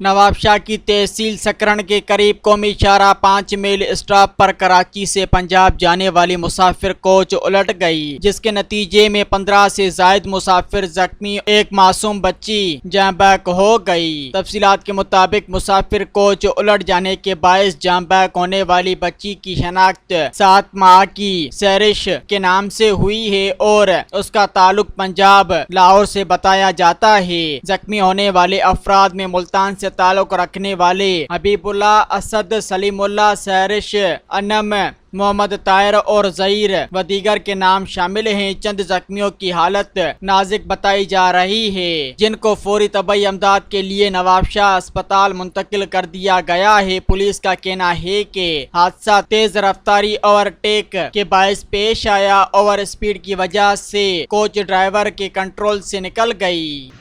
نواب شاہ کی تحصیل سکرن کے قریب قومی شاہراہ 5 میل اسٹاپ پر کراچی سے پنجاب جانے والی مسافر کوچ الٹ گئی، جس کے نتیجے میں 15 سے زائد مسافر زخمی، ایک معصوم بچی جاں بحق ہو گئی۔ تفصیلات کے مطابق مسافر کوچ الٹ جانے کے باعث جاں بحق ہونے والی بچی کی شناخت 7 ماہ کی سیرش کے نام سے ہوئی ہے اور اس کا تعلق پنجاب لاہور سے بتایا جاتا ہے۔ زخمی ہونے والے افراد میں ملتان سے تعلق رکھنے والے حبیب اللہ، اسد، سلیم اللہ، سیرش، انم، محمد طاہر اور ظہیر و دیگر کے نام شامل ہیں۔ چند زخمیوں کی حالت نازک بتائی جا رہی ہے، جن کو فوری طبی امداد کے لیے نواب شاہ اسپتال منتقل کر دیا گیا ہے۔ پولیس کا کہنا ہے کہ حادثہ تیز رفتاری اوور ٹیک کے باعث پیش آیا، اوور اسپیڈ کی وجہ سے کوچ ڈرائیور کے کنٹرول سے نکل گئی۔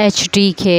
HD کے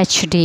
HD।